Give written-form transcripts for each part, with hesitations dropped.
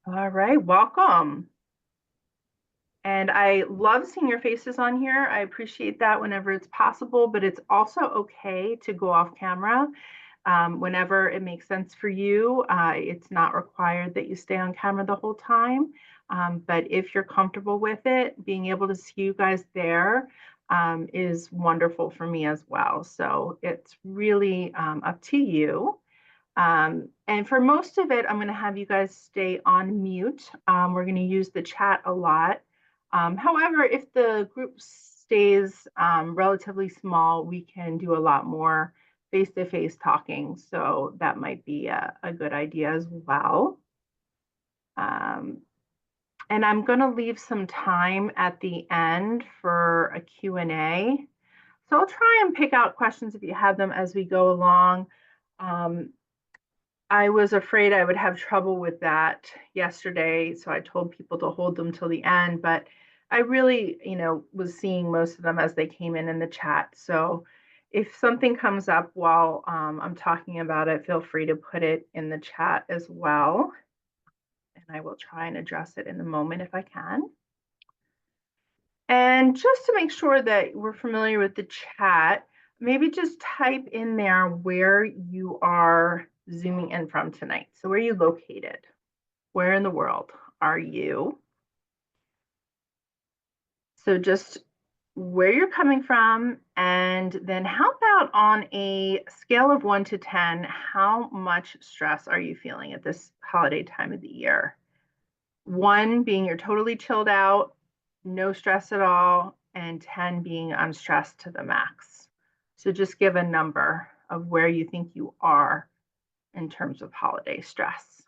All right, welcome. And I love seeing your faces on here. I appreciate that whenever it's possible, but it's also okay to go off camera whenever it makes sense for you. It's not required that you stay on camera the whole time. But if you're comfortable with it, being able to see you guys there is wonderful for me as well. So it's really up to you. And for most of it, I'm going to have you guys stay on mute. We're going to use the chat a lot. However, if the group stays relatively small, we can do a lot more face-to-face talking. So that might be a good idea as well. Um, and I'm going to leave some time at the end for a Q&A. So I'll try and pick out questions if you have them as we go along. Um, I was afraid I would have trouble with that yesterday, so I told people to hold them till the end, but I really, was seeing most of them as they came in the chat. So if something comes up while I'm talking about it, feel free to put it in the chat as well. And I will try and address it in a moment if I can. And just to make sure that we're familiar with the chat, maybe just type in there where you are zooming in from tonight. So where are you located? Where in the world are you? So just where you're coming from, and then how about on a scale of 1 to 10, how much stress are you feeling at this holiday time of the year? 1 being you're totally chilled out, no stress at all, and 10 being I'm stressed to the max. So just give a number of where you think you are in terms of holiday stress.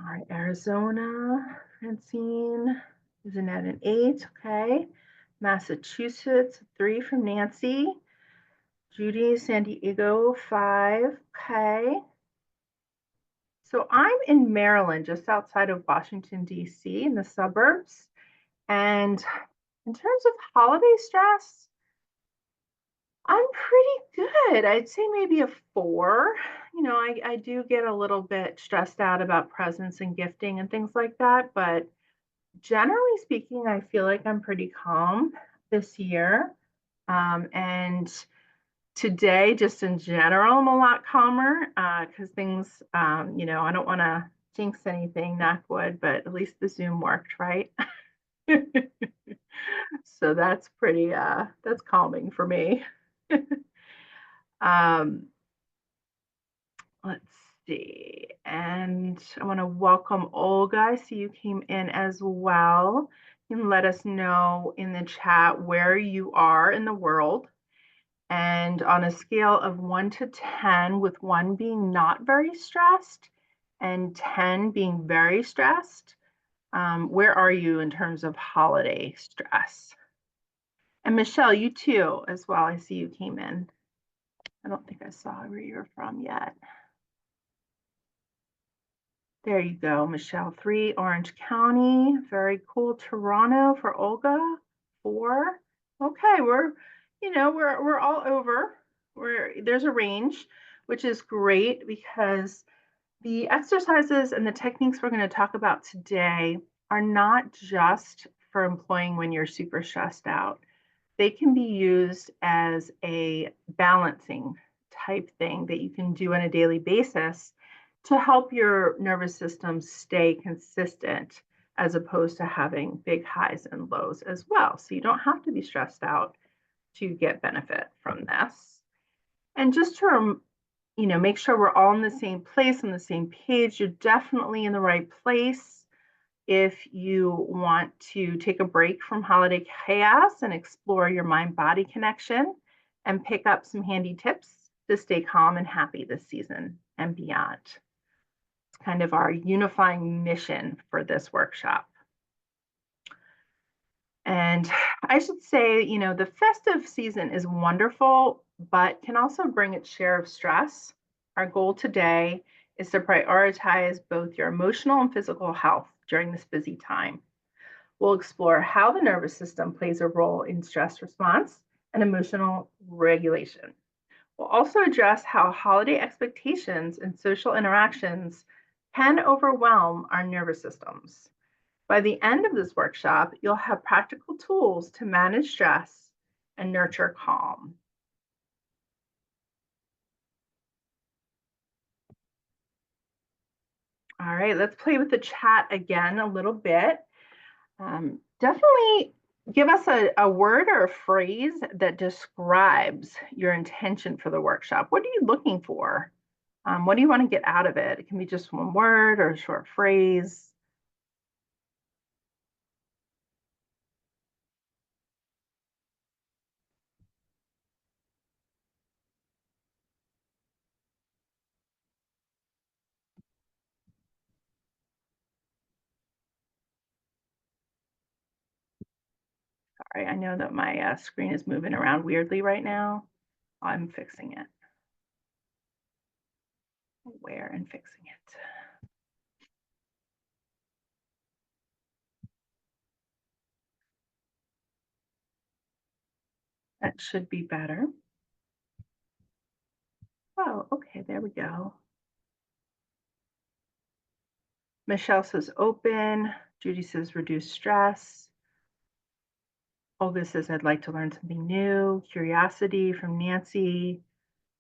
All right, Arizona, Francine is at an 8, okay. Massachusetts, 3 from Nancy. Judy, San Diego, 5, okay. So I'm in Maryland, just outside of Washington, D.C., in the suburbs. And in terms of holiday stress, I'm pretty good. I'd say maybe a 4. I do get a little bit stressed out about presents and gifting and things like that, but generally speaking, I feel like I'm pretty calm this year. And today, just in general, I'm a lot calmer because things, I don't want to jinx anything, knock wood, but at least the Zoom worked, right? So that's pretty, that's calming for me. um, let's see. And I want to welcome Olga. I see you came in as well. You can let us know in the chat where you are in the world. And on a scale of 1 to 10, with 1 being not very stressed and 10 being very stressed, where are you in terms of holiday stress? And Michelle, you too, as well. I see you came in. I don't think I saw where you're from yet. There you go, Michelle. 3, Orange County. Very cool. Toronto for Olga. 4. Okay, we're all over. There's a range, which is great because the exercises and the techniques we're going to talk about today are not just for employing when you're super stressed out. They can be used as a balancing type thing that you can do on a daily basis to help your nervous system stay consistent as opposed to having big highs and lows as well. So you don't have to be stressed out to get benefit from this. And just to make sure we're all in the same place, on the same page, you're definitely in the right place if you want to take a break from holiday chaos and explore your mind-body connection and pick up some handy tips to stay calm and happy this season and beyond. It's kind of our unifying mission for this workshop. And I should say, the festive season is wonderful, but can also bring its share of stress. Our goal today is to prioritize both your emotional and physical health during this busy time. We'll explore how the nervous system plays a role in stress response and emotional regulation. We'll also address how holiday expectations and social interactions can overwhelm our nervous systems. By the end of this workshop, you'll have practical tools to manage stress and nurture calm. All right, let's play with the chat again a little bit. Definitely give us a word or a phrase that describes your intention for the workshop. What are you looking for? What do you want to get out of it? It can be just one word or a short phrase. Sorry, I know that my screen is moving around weirdly right now. I'm fixing it. Aware and fixing it. That should be better. Oh, okay, there we go. Michelle says open. Judy says reduce stress. Olga says I'd like to learn something new. Curiosity from Nancy.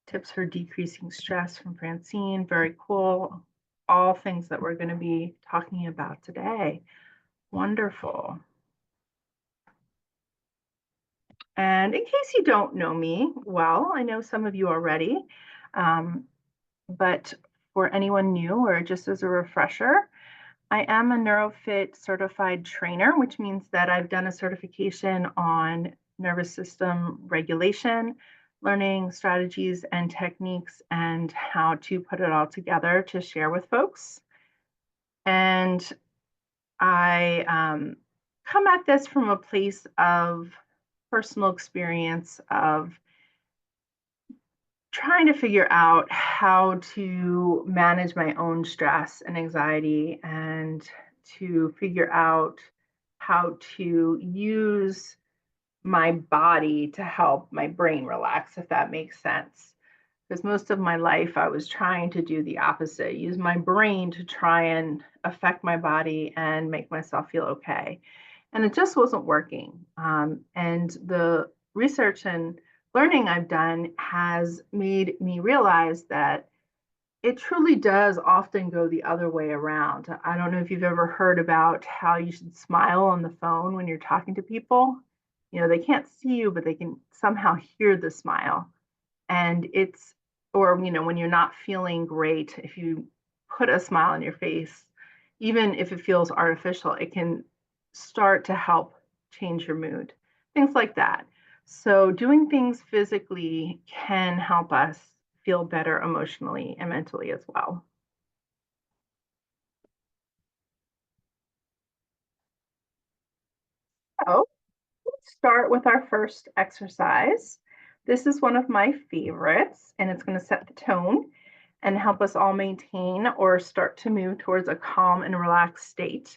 Tips for decreasing stress from Francine. Very cool. All things that we're going to be talking about today. Wonderful. And in case you don't know me well, I know some of you already, but for anyone new or just as a refresher, I am a NeuroFit certified trainer, which means that I've done a certification on nervous system regulation, learning strategies and techniques, and how to put it all together to share with folks. And I come at this from a place of personal experience of trying to figure out how to manage my own stress and anxiety and to figure out how to use my body to help my brain relax, if that makes sense. Because most of my life, I was trying to do the opposite, use my brain to try and affect my body and make myself feel okay. And it just wasn't working. And the research and learning I've done has made me realize that it truly does often go the other way around. I don't know if you've ever heard about how you should smile on the phone when you're talking to people. You know, they can't see you, but they can somehow hear the smile. And it's, or, you know, when you're not feeling great, if you put a smile on your face, even if it feels artificial, it can start to help change your mood, things like that. So, doing things physically can help us feel better emotionally and mentally as well. So, let's start with our first exercise. This is one of my favorites, and it's going to set the tone and help us all maintain or start to move towards a calm and relaxed state.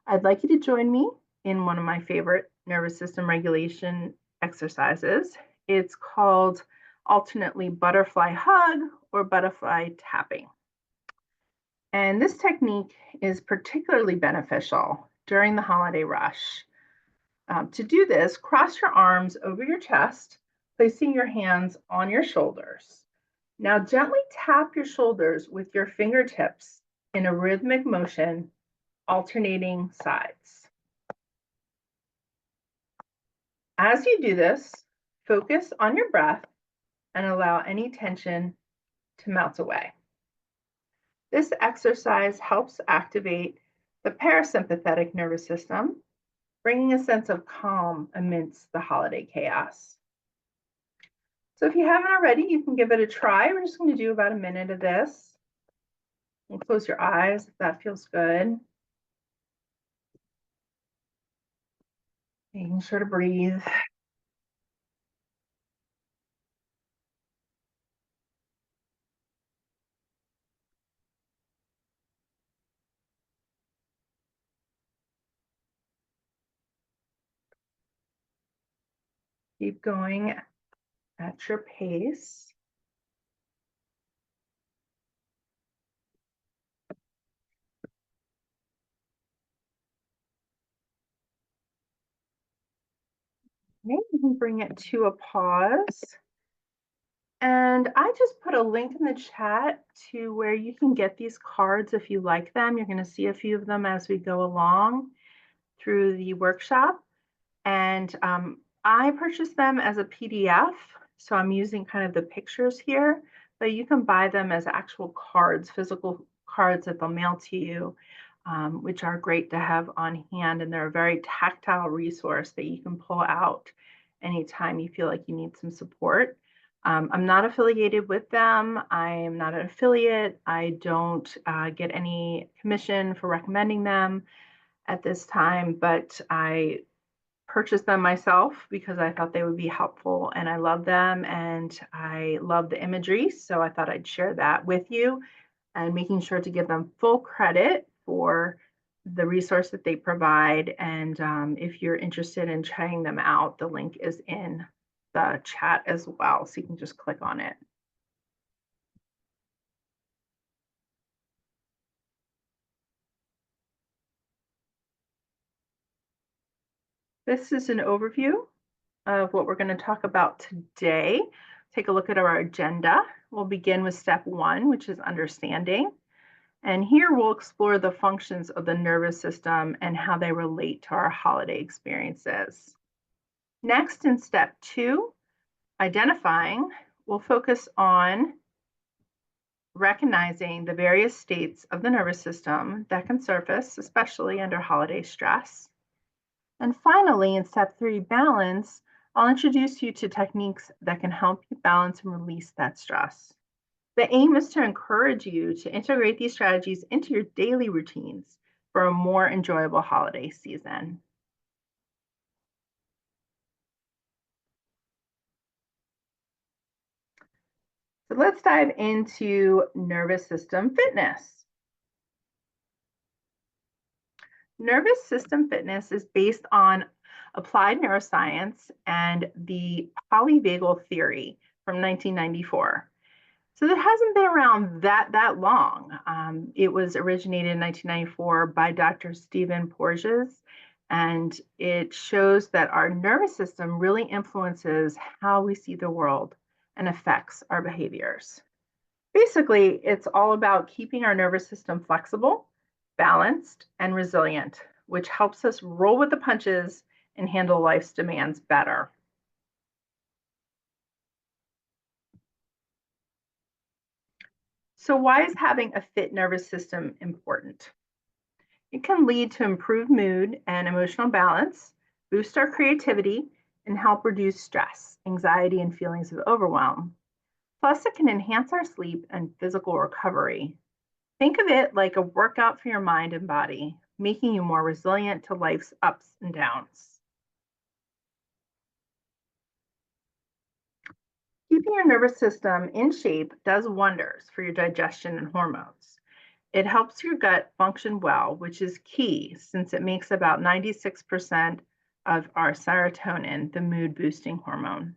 I'd like you to join me in one of my favorite nervous system regulation exercises. It's called alternately butterfly hug or butterfly tapping. And this technique is particularly beneficial during the holiday rush. To do this, cross your arms over your chest, placing your hands on your shoulders. Now, gently tap your shoulders with your fingertips in a rhythmic motion, alternating sides. As you do this, focus on your breath and allow any tension to melt away. This exercise helps activate the parasympathetic nervous system, bringing a sense of calm amidst the holiday chaos. So if you haven't already, you can give it a try. We're just going to do about a minute of this. And close your eyes if that feels good. Making sure to breathe. Keep going at your pace. Okay, you can bring it to a pause. And I just put a link in the chat to where you can get these cards if you like them. You're going to see a few of them as we go along through the workshop. And I purchased them as a PDF, so I'm using kind of the pictures here, but you can buy them as actual cards, physical cards that they'll mail to you, which are great to have on hand. And they're a very tactile resource that you can pull out anytime you feel like you need some support. I'm not affiliated with them. I am not an affiliate. I don't get any commission for recommending them at this time, but I purchased them myself because I thought they would be helpful and I love them and I love the imagery. So I thought I'd share that with you and making sure to give them full credit for the resource that they provide. And if you're interested in trying them out, the link is in the chat as well. So you can just click on it. This is an overview of what we're going to talk about today. Take a look at our agenda. We'll begin with step 1, which is understanding. And here we'll explore the functions of the nervous system and how they relate to our holiday experiences. Next, in step 2, identifying, we'll focus on recognizing the various states of the nervous system that can surface, especially under holiday stress. And finally, in step 3, balance, I'll introduce you to techniques that can help you balance and release that stress. The aim is to encourage you to integrate these strategies into your daily routines for a more enjoyable holiday season. So let's dive into nervous system fitness. Nervous system fitness is based on applied neuroscience and the polyvagal theory from 1994. So it hasn't been around that long. It was originated in 1994 by Dr. Stephen Porges, and it shows that our nervous system really influences how we see the world and affects our behaviors. Basically, it's all about keeping our nervous system flexible, balanced, and resilient, which helps us roll with the punches and handle life's demands better. So why is having a fit nervous system important? It can lead to improved mood and emotional balance, boost our creativity, and help reduce stress, anxiety, and feelings of overwhelm. Plus, it can enhance our sleep and physical recovery. Think of it like a workout for your mind and body, making you more resilient to life's ups and downs. Keeping your nervous system in shape does wonders for your digestion and hormones. It helps your gut function well, which is key since it makes about 96% of our serotonin, the mood boosting hormone.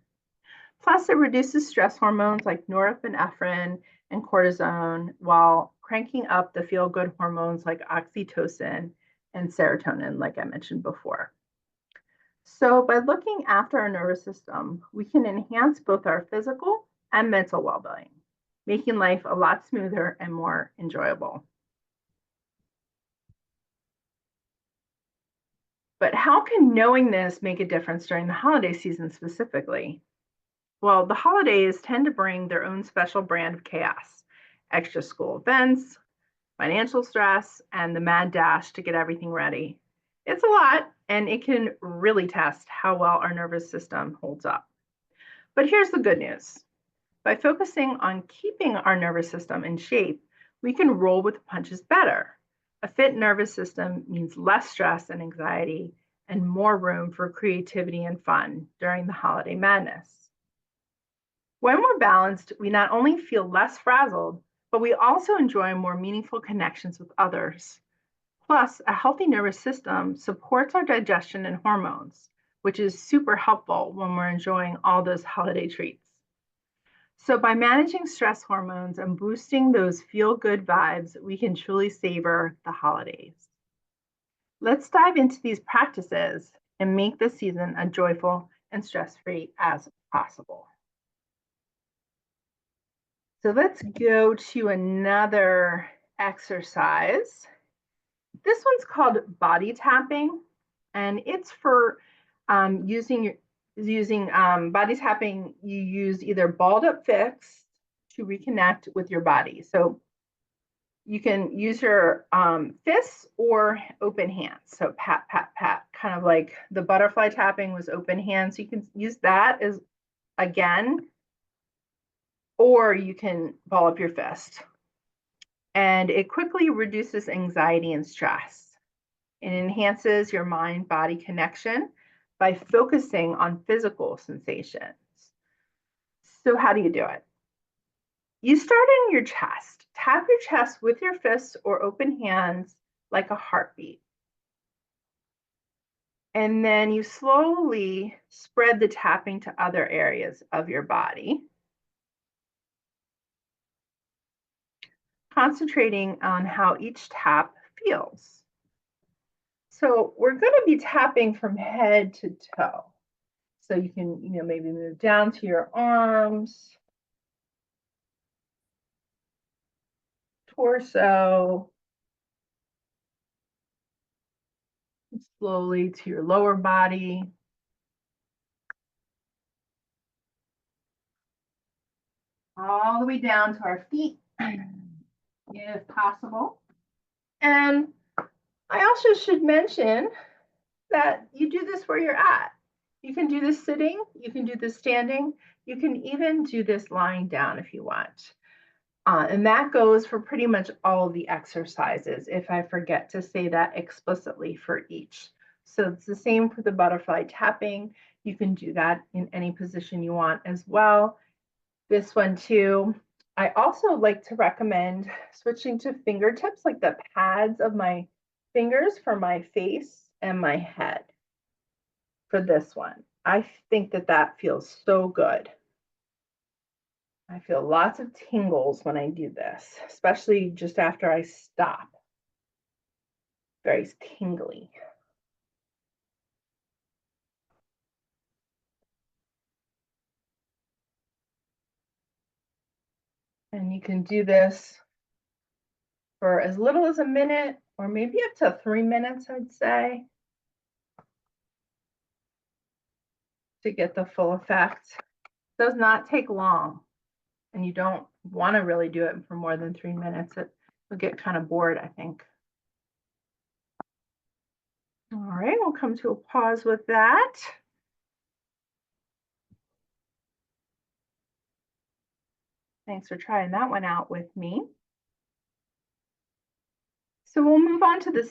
Plus, it reduces stress hormones like norepinephrine and cortisone while cranking up the feel good hormones like oxytocin and serotonin, like I mentioned before. So, by looking after our nervous system, we can enhance both our physical and mental well being, making life a lot smoother and more enjoyable. But how can knowing this make a difference during the holiday season specifically? Well, the holidays tend to bring their own special brand of chaos, extra school events, financial stress, and the mad dash to get everything ready. It's a lot, and it can really test how well our nervous system holds up. But here's the good news. By focusing on keeping our nervous system in shape, we can roll with the punches better. A fit nervous system means less stress and anxiety and more room for creativity and fun during the holiday madness. When we're balanced, we not only feel less frazzled, but we also enjoy more meaningful connections with others. Plus, a healthy nervous system supports our digestion and hormones, which is super helpful when we're enjoying all those holiday treats. So, by managing stress hormones and boosting those feel good vibes, we can truly savor the holidays. Let's dive into these practices and make this season a joyful and stress-free as possible. So let's go to another exercise. This one's called body tapping, and it's for using body tapping. You use either balled up fists to reconnect with your body. So you can use your fists or open hands. So pat, pat, pat, kind of like the butterfly tapping was open hands. So you can use that as again, or you can ball up your fist. And it quickly reduces anxiety and stress. It enhances your mind-body connection by focusing on physical sensations. So how do you do it? You start in your chest. Tap your chest with your fists or open hands like a heartbeat. And then you slowly spread the tapping to other areas of your body, concentrating on how each tap feels. So we're going to be tapping from head to toe. So you can, maybe move down to your arms, torso, slowly to your lower body. All the way down to our feet, if possible. And I also should mention that you do this where you're at. You can do this sitting, you can do this standing, you can even do this lying down if you want. And that goes for pretty much all the exercises, if I forget to say that explicitly for each. So it's the same for the butterfly tapping. You can do that in any position you want as well. This one too. I also like to recommend switching to fingertips, like the pads of my fingers for my face and my head for this one. I think that that feels so good. I feel lots of tingles when I do this, especially just after I stop. Very tingly. And you can do this for as little as a minute or maybe up to 3 minutes, I'd say, to get the full effect. It does not take long, and you don't want to really do it for more than 3 minutes. It will get kind of bored, I think. All right, we'll come to a pause with that. Thanks for trying that one out with me. So we'll move on to the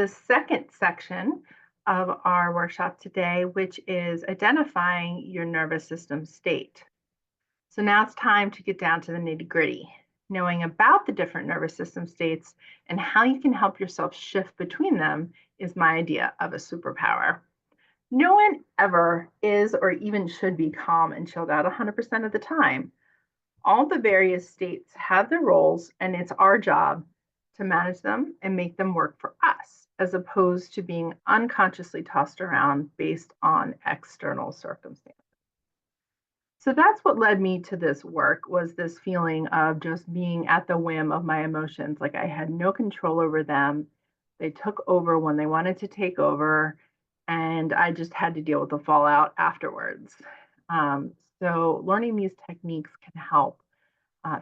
second section of our workshop today, which is identifying your nervous system state. So now it's time to get down to the nitty-gritty. Knowing about the different nervous system states and how you can help yourself shift between them is my idea of a superpower. No one ever is or even should be calm and chilled out 100% of the time. All the various states have their roles, and it's our job to manage them and make them work for us, as opposed to being unconsciously tossed around based on external circumstances. So that's what led me to this work, was this feeling of just being at the whim of my emotions. Like I had no control over them. They took over when they wanted to take over, and I just had to deal with the fallout afterwards. So learning these techniques can help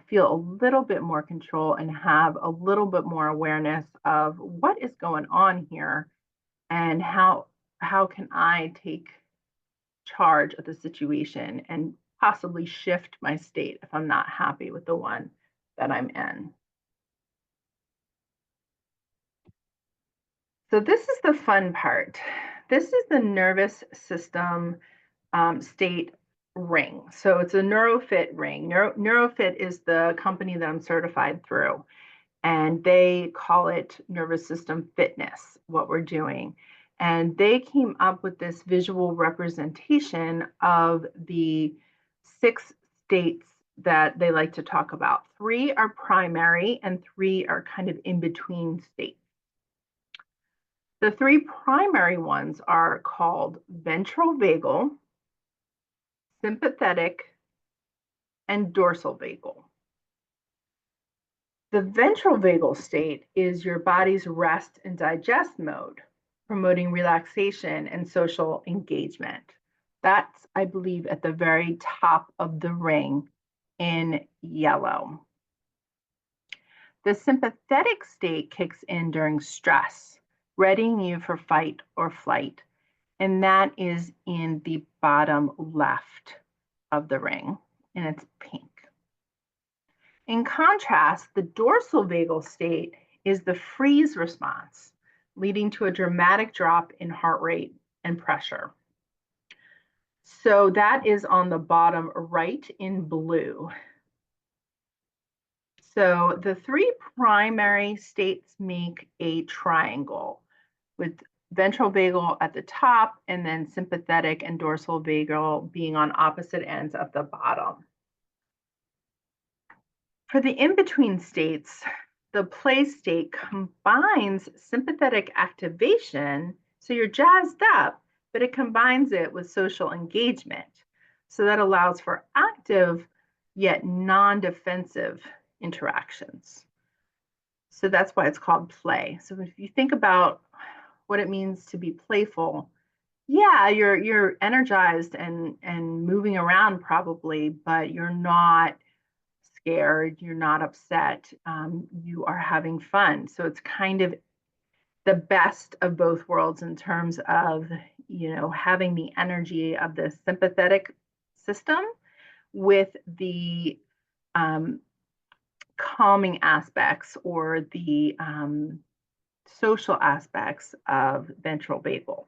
feel a little bit more control and have a little bit more awareness of what is going on here and how can I take charge of the situation and possibly shift my state if I'm not happy with the one that I'm in. So this is the fun part. This is the nervous system state ring. So it's a NeuroFit ring. NeuroFit is the company that I'm certified through, and they call it nervous system fitness, what we're doing. And they came up with this visual representation of the 6 states that they like to talk about. 3 are primary and 3 are kind of in between states. The three primary ones are called ventral vagal, sympathetic, and dorsal vagal. The ventral vagal state is your body's rest and digest mode, promoting relaxation and social engagement. That's, I believe, at the very top of the ring in yellow. The sympathetic state kicks in during stress, readying you for fight or flight, and that is in the bottom left of the ring, and it's pink. In contrast, the dorsal vagal state is the freeze response, leading to a dramatic drop in heart rate and pressure. So that is on the bottom right in blue. So the three primary states make a triangle with ventral vagal at the top and then sympathetic and dorsal vagal being on opposite ends of the bottom. For the in-between states, the play state combines sympathetic activation, so you're jazzed up, but it combines it with social engagement. So that allows for active yet non-defensive interactions. So that's why it's called play. So if you think about what it means to be playful, yeah, you're energized and moving around probably, but you're not scared, you're not upset, you are having fun. So it's kind of the best of both worlds in terms of, having the energy of the sympathetic system with the calming aspects or the social aspects of ventral vagal.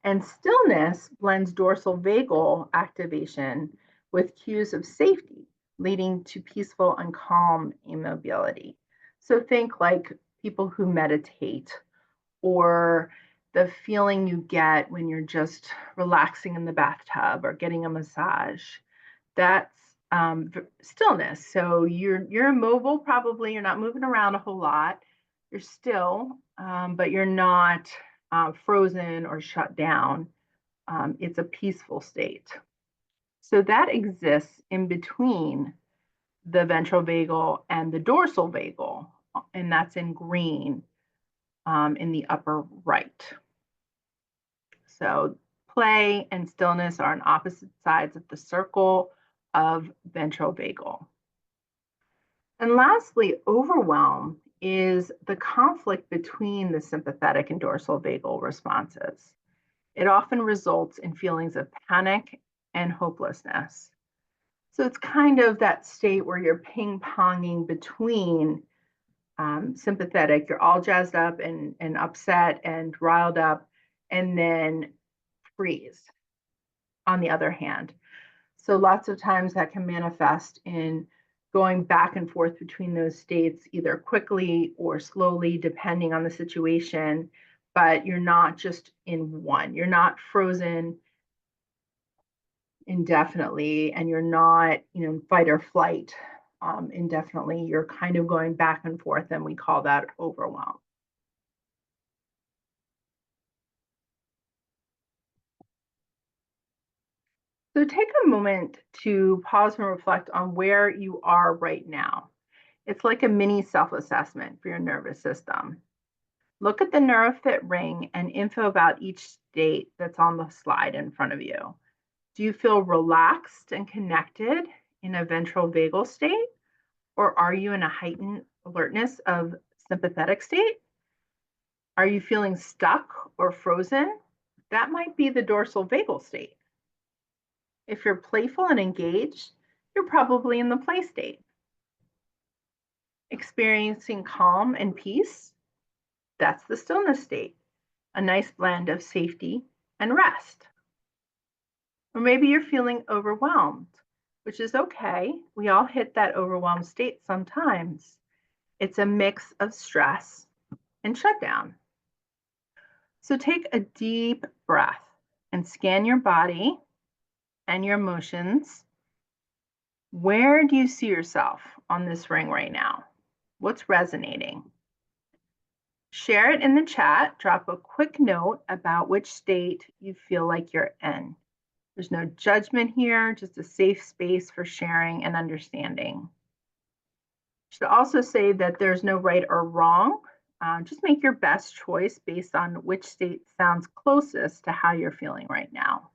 And stillness blends dorsal vagal activation with cues of safety, leading to peaceful and calm immobility. So think like people who meditate, or the feeling you get when you're just relaxing in the bathtub or getting a massage. That's stillness. So you're immobile, probably you're not moving around a whole lot. You're still, but you're not frozen or shut down. It's a peaceful state. So that exists in between the ventral vagal and the dorsal vagal, and that's in green in the upper right. So play and stillness are on opposite sides of the circle of ventral vagal. And lastly, overwhelm is the conflict between the sympathetic and dorsal vagal responses. It often results in feelings of panic and hopelessness. So it's kind of that state where you're ping-ponging between sympathetic, you're all jazzed up and upset and riled up, and then freeze on the other hand. So lots of times that can manifest in going back and forth between those states, either quickly or slowly, depending on the situation, but you're not just in one. You're not frozen indefinitely, and you're not, fight or flight indefinitely. You're kind of going back and forth, and we call that overwhelm. So take a moment to pause and reflect on where you are right now. It's like a mini self-assessment for your nervous system. Look at the NeuroFit ring and info about each state that's on the slide in front of you. Do you feel relaxed and connected in a ventral vagal state? Or are you in a heightened alertness of sympathetic state? Are you feeling stuck or frozen? That might be the dorsal vagal state. If you're playful and engaged, you're probably in the play state. Experiencing calm and peace, that's the stillness state, a nice blend of safety and rest. Or maybe you're feeling overwhelmed, which is okay. We all hit that overwhelmed state sometimes. It's a mix of stress and shutdown. So take a deep breath and scan your body and your emotions. Where do you see yourself on this ring right now? What's resonating? Share it in the chat. Drop a quick note about which state you feel like you're in. There's no judgment here, just a safe space for sharing and understanding. I should also say that there's no right or wrong. Just make your best choice based on which state sounds closest to how you're feeling right now.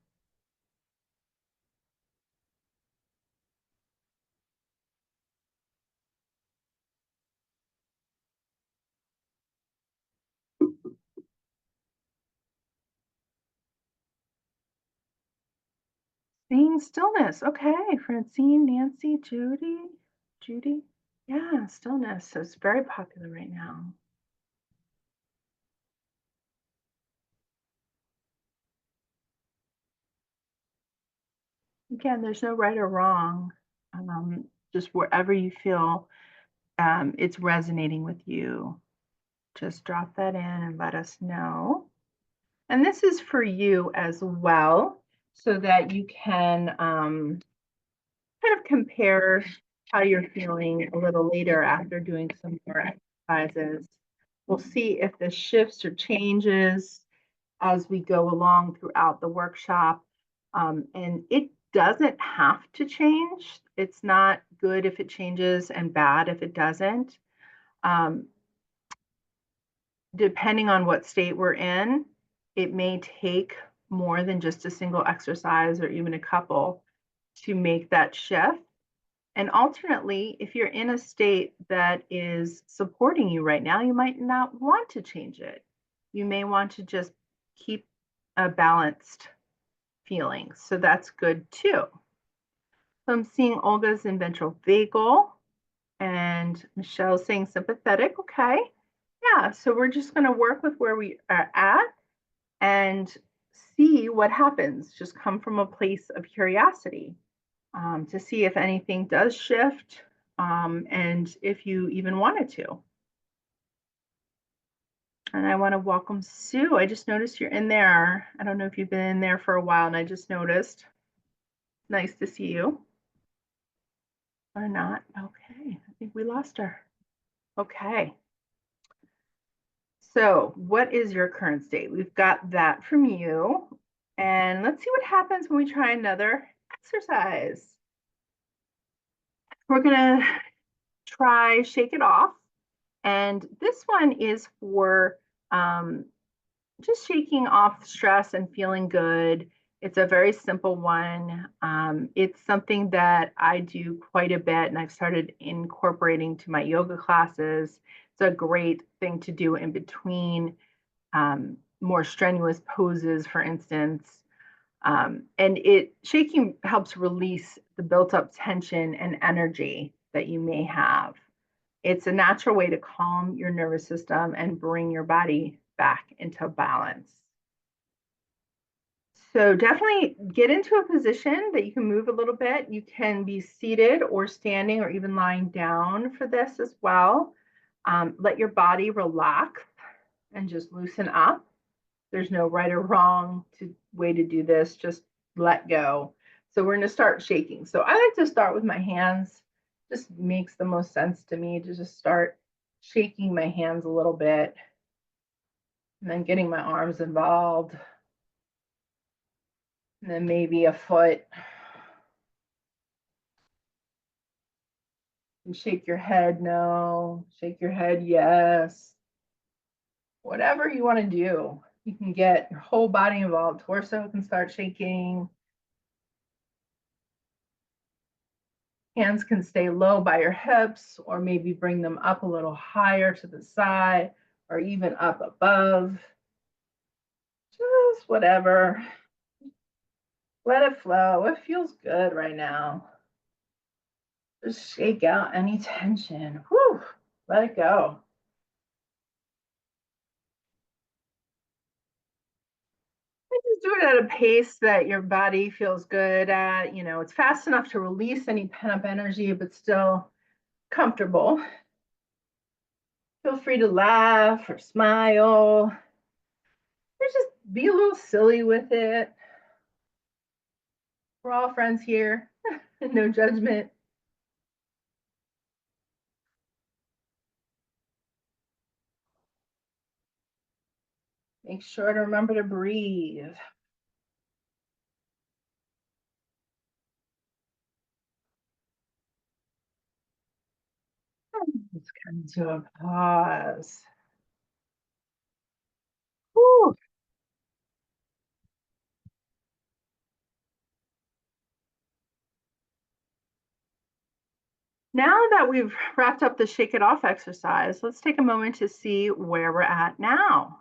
Being stillness. Okay, Francine, Nancy, Judy. Yeah, stillness. So it's very popular right now. Again, there's no right or wrong. Just wherever you feel it's resonating with you, just drop that in and let us know. And this is for you as well, so that you can kind of compare how you're feeling a little later after doing some more exercises. We'll see if this shifts or changes as we go along throughout the workshop. And it doesn't have to change. It's not good if it changes and bad if it doesn't. Depending on what state we're in, it may take more than just a single exercise or even a couple to make that shift. And alternately, if you're in a state that is supporting you right now, you might not want to change it. You may want to just keep a balanced feeling. So that's good too. So I'm seeing Olga's in ventral vagal and Michelle's saying sympathetic. Okay. Yeah. So we're just going to work with where we are at and see what happens. Just come from a place of curiosity. To see if anything does shift and if you even wanted to. And I want to welcome Sue. I just noticed you're in there. I don't know if you've been in there for a while, and I just noticed. Nice to see you. Or not. Okay, I think we lost her. Okay. So what is your current state? We've got that from you. And let's see what happens when we try another exercise. We're going to try shake it off. And this one is for just shaking off stress and feeling good. It's a very simple one. It's something that I do quite a bit, and I've started incorporating to my yoga classes. It's a great thing to do in between more strenuous poses, for instance. And shaking helps release the built up tension and energy that you may have. It's a natural way to calm your nervous system and bring your body back into balance. So definitely get into a position that you can move a little bit. You can be seated or standing or even lying down for this as well. Let your body relax and just loosen up. There's no right or wrong way to do this. Just let go. So we're going to start shaking. So I like to start with my hands. Just makes the most sense to me to just start shaking my hands a little bit and then getting my arms involved. And then maybe a foot. And shake your head, no. Shake your head, yes. Whatever you want to do. You can get your whole body involved. Torso can start shaking. Hands can stay low by your hips, or maybe bring them up a little higher to the side, or even up above. Just whatever. Let it flow. It feels good right now. Just shake out any tension. Whew. Let it go. Just do it at a pace that your body feels good at. You know, it's fast enough to release any pent up energy, but still comfortable. Feel free to laugh or smile. Or just be a little silly with it. We're all friends here. No judgment. Make sure to remember to breathe. Let's come to a pause. Whew. Now that we've wrapped up the shake it off exercise, let's take a moment to see where we're at now.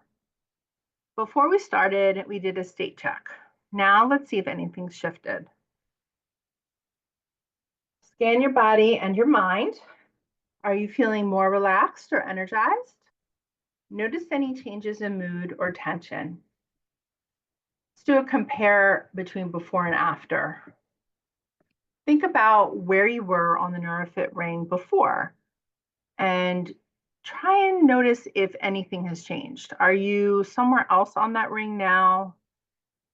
Before we started, we did a state check. Now let's see if anything's shifted. Scan your body and your mind. Are you feeling more relaxed or energized? Notice any changes in mood or tension. Let's do a compare between before and after. Think about where you were on the NeuroFit ring before and try and notice if anything has changed. Are you somewhere else on that ring now?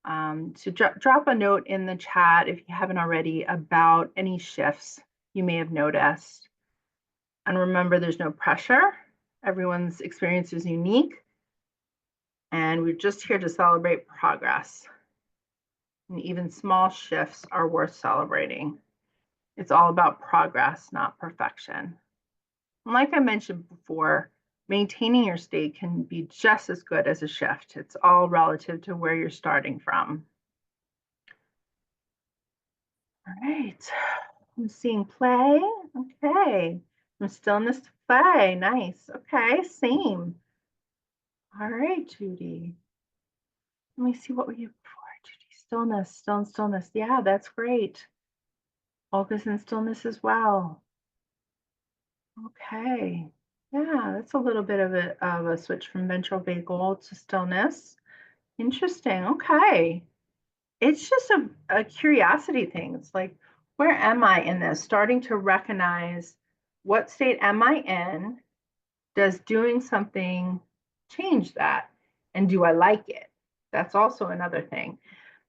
So drop a note in the chat if you haven't already about any shifts you may have noticed. And remember, there's no pressure. Everyone's experience is unique. And we're just here to celebrate progress. And even small shifts are worth celebrating. It's all about progress, not perfection. And like I mentioned before, maintaining your state can be just as good as a shift. It's all relative to where you're starting from. All right, I'm seeing play. Okay, I'm still in this play. Nice. Okay, same. All right, Judy. Let me see what were you before, Judy. Stillness, stillness. Yeah, that's great. Focus and stillness as well. Okay. Yeah, that's a little bit of a switch from ventral vagal to stillness. Interesting. Okay. It's just a curiosity thing. It's like, where am I in this? Starting to recognize what state am I in? Does doing something change that? And do I like it? That's also another thing.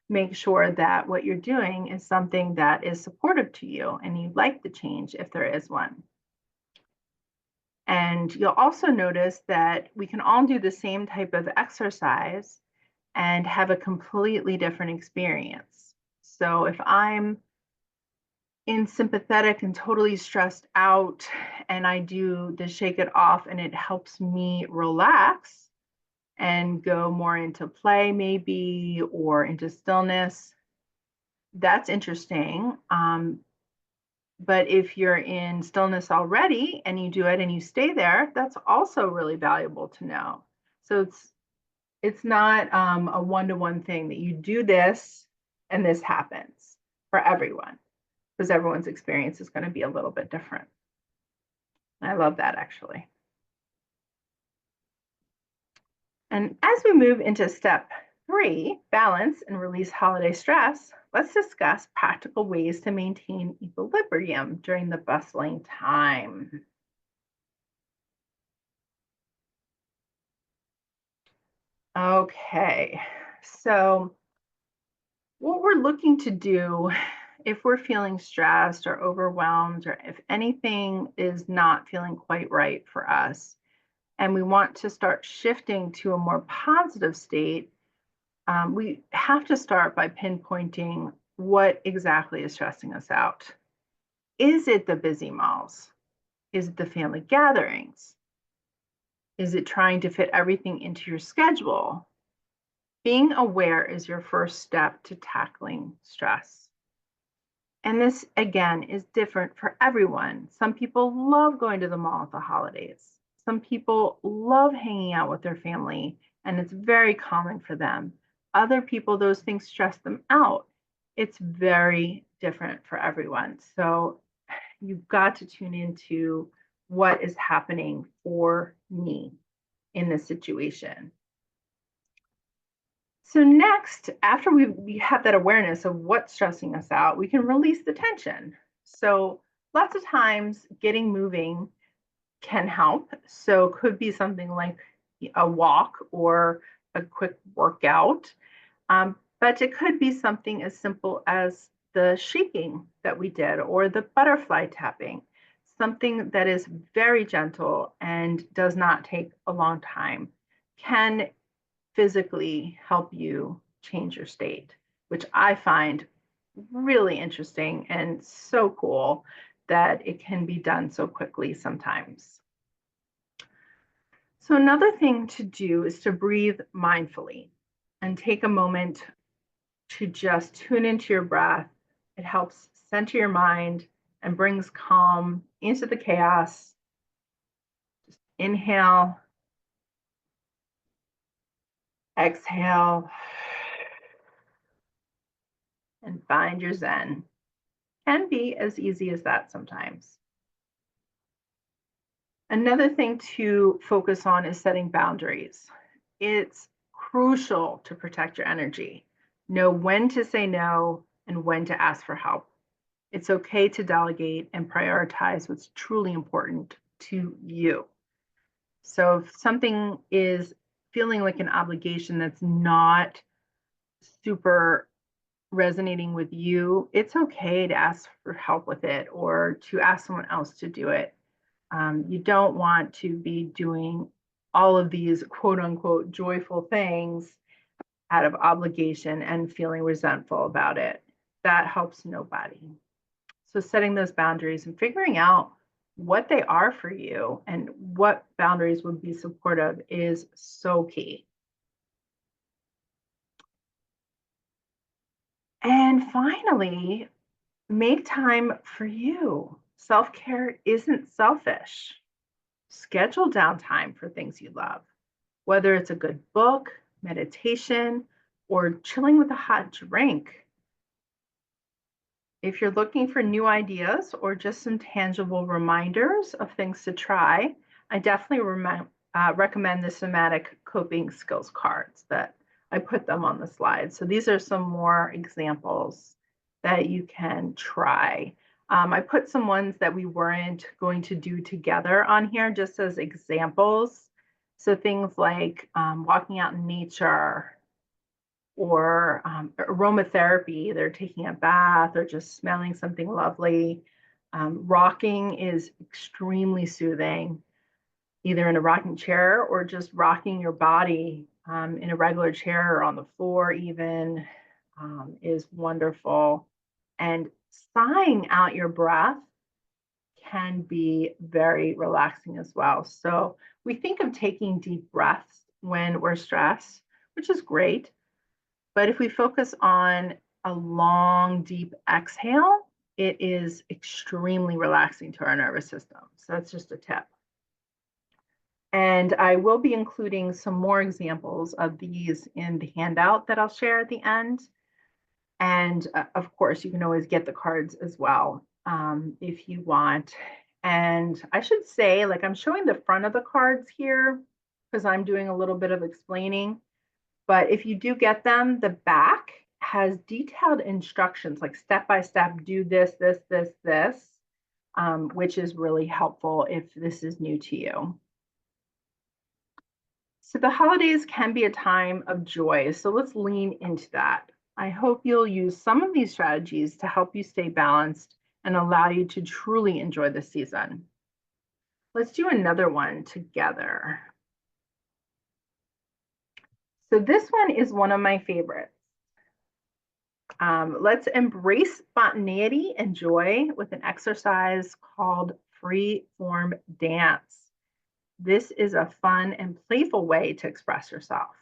Make sure that what you're doing is something that is supportive to you and you like the change if there is one. And you'll also notice that we can all do the same type of exercise and have a completely different experience. So if I'm in sympathetic and totally stressed out and I do the shake it off and it helps me relax and go more into play maybe or into stillness, that's interesting. But if you're in stillness already and you do it and you stay there, that's also really valuable to know. So it's not a one-to-one thing that you do this and this happens for everyone, because everyone's experience is going to be a little bit different. I love that actually. And as we move into step 3, balance and release holiday stress, let's discuss practical ways to maintain equilibrium during the bustling time. Okay, so what we're looking to do if we're feeling stressed or overwhelmed, or if anything is not feeling quite right for us, and we want to start shifting to a more positive state, we have to start by pinpointing what exactly is stressing us out. Is it the busy malls? Is it the family gatherings? Is it trying to fit everything into your schedule? Being aware is your first step to tackling stress. And this, again, is different for everyone. Some people love going to the mall at the holidays. Some people love hanging out with their family, and it's very common for them. Other people, those things stress them out. It's very different for everyone. So you've got to tune into what is happening for me in this situation. So next, after we have that awareness of what's stressing us out, we can release the tension. So lots of times getting moving can help. So it could be something like a walk or a quick workout. But it could be something as simple as the shaking that we did or the butterfly tapping, something that is very gentle and does not take a long time, can physically help you change your state, which I find really interesting and so cool that it can be done so quickly sometimes. So, another thing to do is to breathe mindfully and take a moment to just tune into your breath. It helps center your mind and brings calm into the chaos. Just inhale, exhale, and find your Zen. Can be as easy as that sometimes. Another thing to focus on is setting boundaries. It's crucial to protect your energy. Know when to say no and when to ask for help. It's okay to delegate and prioritize what's truly important to you. So if something is feeling like an obligation that's not super resonating with you, it's okay to ask for help with it or to ask someone else to do it. You don't want to be doing all of these quote unquote joyful things out of obligation and feeling resentful about it. That helps nobody. So, setting those boundaries and figuring out what they are for you and what boundaries would be supportive is so key. And finally, make time for you. Self care isn't selfish. Schedule downtime for things you love, whether it's a good book, meditation, or chilling with a hot drink. If you're looking for new ideas or just some tangible reminders of things to try, I definitely recommend the somatic coping skills cards that I put them on the slide. So these are some more examples that you can try. I put some ones that we weren't going to do together on here just as examples. So things like walking out in nature, or aromatherapy, they're taking a bath or just smelling something lovely. Rocking is extremely soothing, either in a rocking chair or just rocking your body in a regular chair or on the floor, even is wonderful. And sighing out your breath can be very relaxing as well. So we think of taking deep breaths when we're stressed, which is great. But if we focus on a long, deep exhale, it is extremely relaxing to our nervous system. So that's just a tip. And I will be including some more examples of these in the handout that I'll share at the end. And of course, you can always get the cards as well if you want. And I should say, like, I'm showing the front of the cards here because I'm doing a little bit of explaining. But if you do get them, the back has detailed instructions, like step by step, do this, this, this, this, which is really helpful if this is new to you. So the holidays can be a time of joy. So let's lean into that. I hope you'll use some of these strategies to help you stay balanced and allow you to truly enjoy the season. Let's do another one together. So this one is one of my favorites. Let's embrace spontaneity and joy with an exercise called free form dance. This is a fun and playful way to express yourself.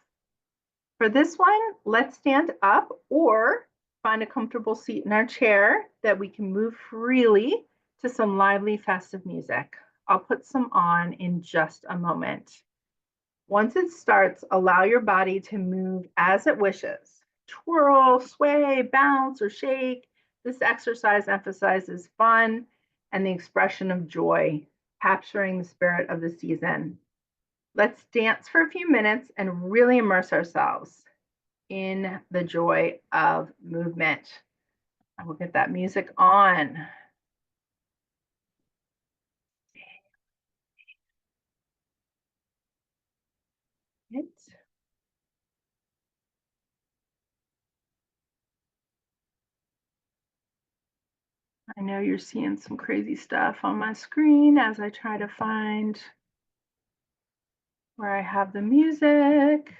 For this one, let's stand up or find a comfortable seat in our chair that we can move freely to some lively festive music. I'll put some on in just a moment. Once it starts, allow your body to move as it wishes. Twirl, sway, bounce, or shake. This exercise emphasizes fun and the expression of joy, capturing the spirit of the season. Let's dance for a few minutes and really immerse ourselves in the joy of movement. I will get that music on. I know you're seeing some crazy stuff on my screen as I try to find where I have the music.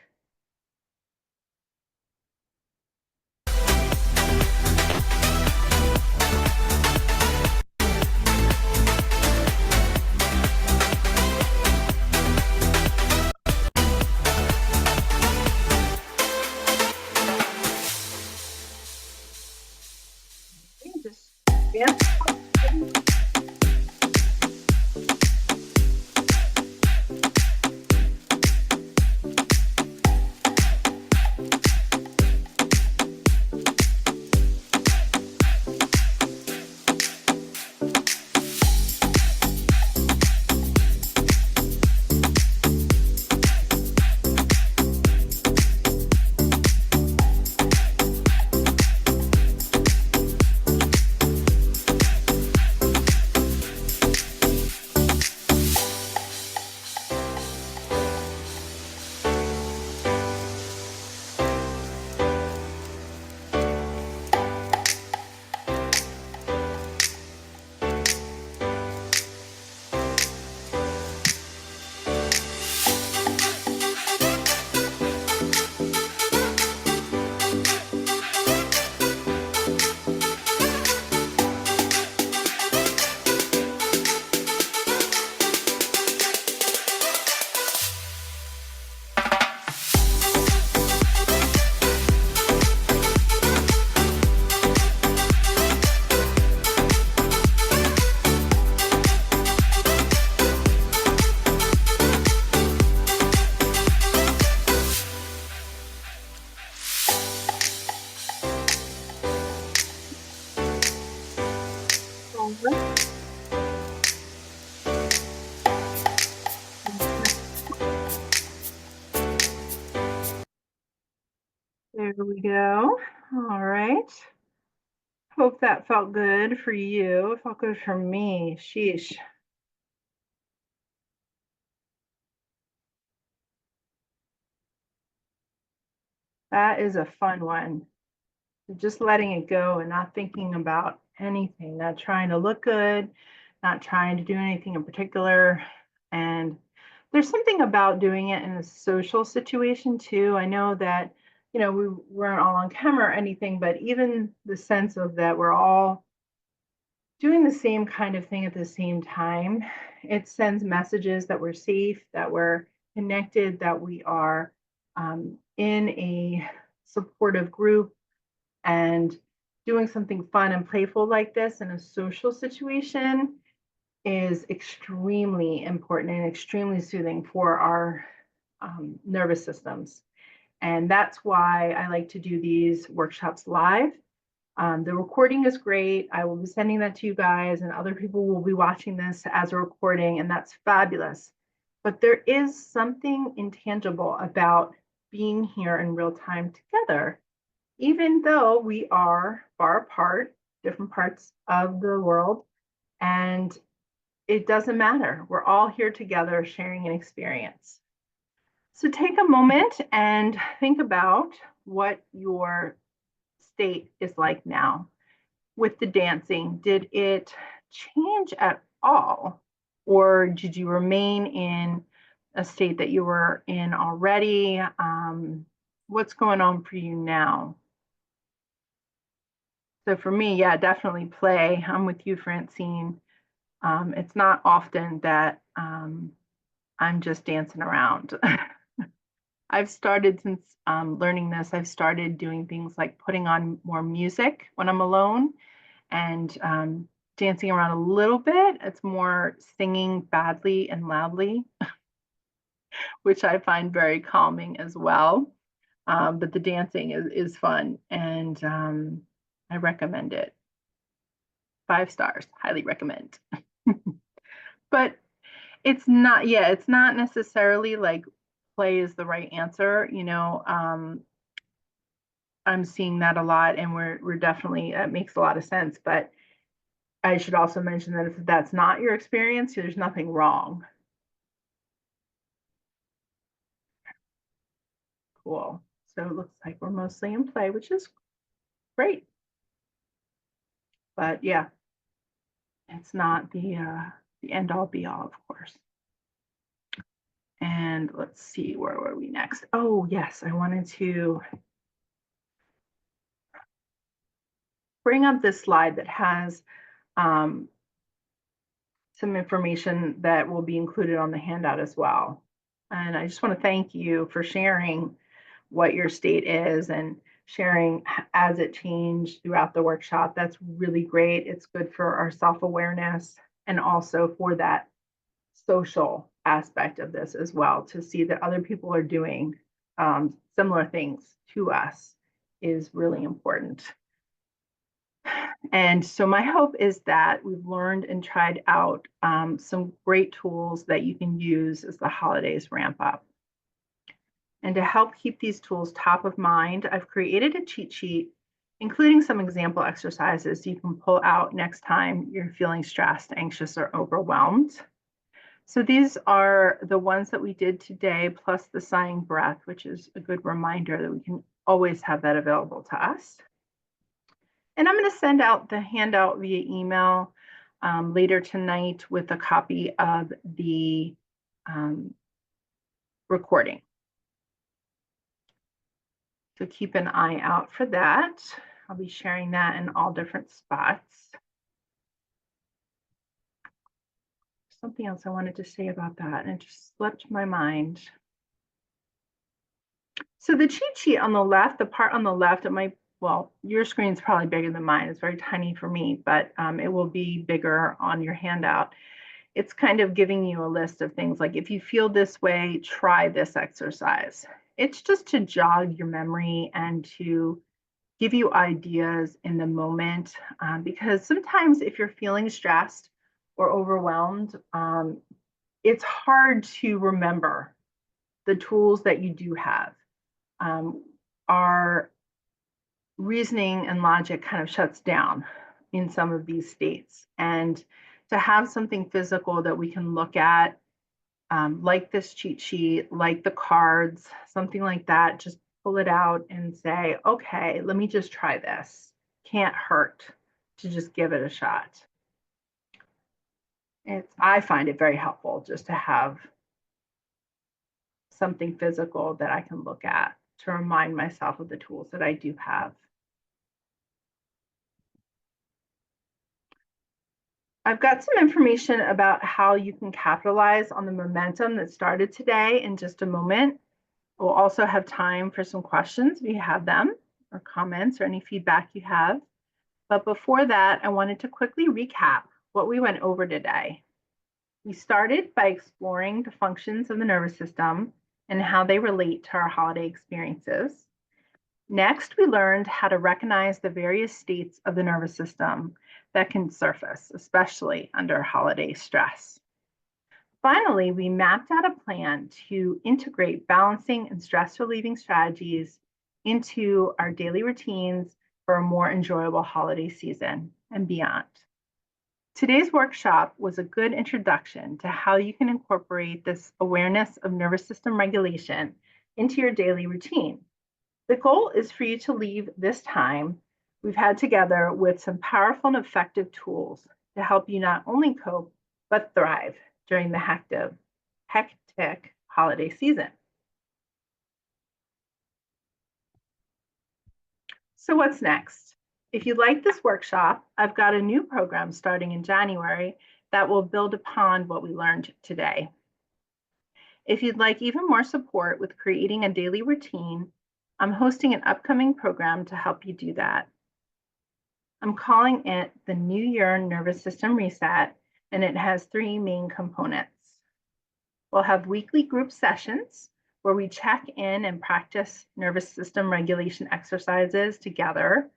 There we go. All right. Hope that felt good for you. It felt good for me. Sheesh. That is a fun one. Just letting it go and not thinking about anything, not trying to look good, not trying to do anything in particular. And there's something about doing it in a social situation too. I know that, we weren't all on camera or anything, but even the sense of that we're all doing the same kind of thing at the same time, it sends messages that we're safe, that we're connected, that we are in a supportive group, and doing something fun and playful like this in a social situation is extremely important and extremely soothing for our nervous systems. And that's why I like to do these workshops live. The recording is great. I will be sending that to you guys, and other people will be watching this as a recording, and that's fabulous. But there is something intangible about being here in real time together, even though we are far apart, different parts of the world, and it doesn't matter. We're all here together sharing an experience. So take a moment and think about what your state is like now with the dancing. Did it change at all? Or did you remain in a state that you were in already? What's going on for you now? So for me, yeah, definitely play. I'm with you, Francine. It's not often that I'm just dancing around. I've started since learning this, I've started doing things like putting on more music when I'm alone and dancing around a little bit. It's more singing badly and loudly, which I find very calming as well. But the dancing is fun, and I recommend it. 5 stars, highly recommend. But it's not, yeah, it's not necessarily like play is the right answer. I'm seeing that a lot, and we're definitely, it makes a lot of sense. But I should also mention that if that's not your experience, there's nothing wrong. Cool. So it looks like we're mostly in play, which is great. But yeah, it's not the end all be all, of course. And let's see, where were we next? Oh, yes, I wanted to bring up this slide that has um, some information that will be included on the handout as well. And I just want to thank you for sharing what your state is and sharing as it changed throughout the workshop. That's really great. It's good for our self-awareness and also for that social aspect of this as well, to see that other people are doing similar things to us is really important. And so my hope is that we've learned and tried out some great tools that you can use as the holidays ramp up. And to help keep these tools top of mind, I've created a cheat sheet, including some example exercises you can pull out next time you're feeling stressed, anxious, or overwhelmed. So these are the ones that we did today, plus the sighing breath, which is a good reminder that we can always have that available to us. And I'm going to send out the handout via email later tonight with a copy of the recording. So keep an eye out for that. I'll be sharing that in all different spots. Something else I wanted to say about that, and it just slipped my mind. So the cheat sheet on the left, the part on the left, it might, well, your screen's probably bigger than mine. It's very tiny for me, but it will be bigger on your handout. It's kind of giving you a list of things like, if you feel this way, try this exercise. It's just to jog your memory and to give you ideas in the moment, because sometimes if you're feeling stressed or overwhelmed, it's hard to remember the tools that you do have. Our reasoning and logic kind of shuts down in some of these states. And to have something physical that we can look at, like this cheat sheet, like the cards, something like that, just pull it out and say, okay, let me just try this. Can't hurt to just give it a shot. I find it very helpful just to have something physical that I can look at to remind myself of the tools that I do have. I've got some information about how you can capitalize on the momentum that started today in just a moment. We'll also have time for some questions if you have them, or comments, or any feedback you have. But before that, I wanted to quickly recap what we went over today. We started by exploring the functions of the nervous system and how they relate to our holiday experiences. Next, we learned how to recognize the various states of the nervous system that can surface, especially under holiday stress. Finally, we mapped out a plan to integrate balancing and stress relieving strategies into our daily routines for a more enjoyable holiday season and beyond. Today's workshop was a good introduction to how you can incorporate this awareness of nervous system regulation into your daily routine. The goal is for you to leave this time we've had together with some powerful and effective tools to help you not only cope, but thrive during the hectic holiday season. So what's next? If you like this workshop, I've got a new program starting in January that will build upon what we learned today. If you'd like even more support with creating a daily routine, I'm hosting an upcoming program to help you do that. I'm calling it the New Year Nervous System Reset, and it has 3 main components. We'll have weekly group sessions where we check in and practice nervous system regulation exercises together,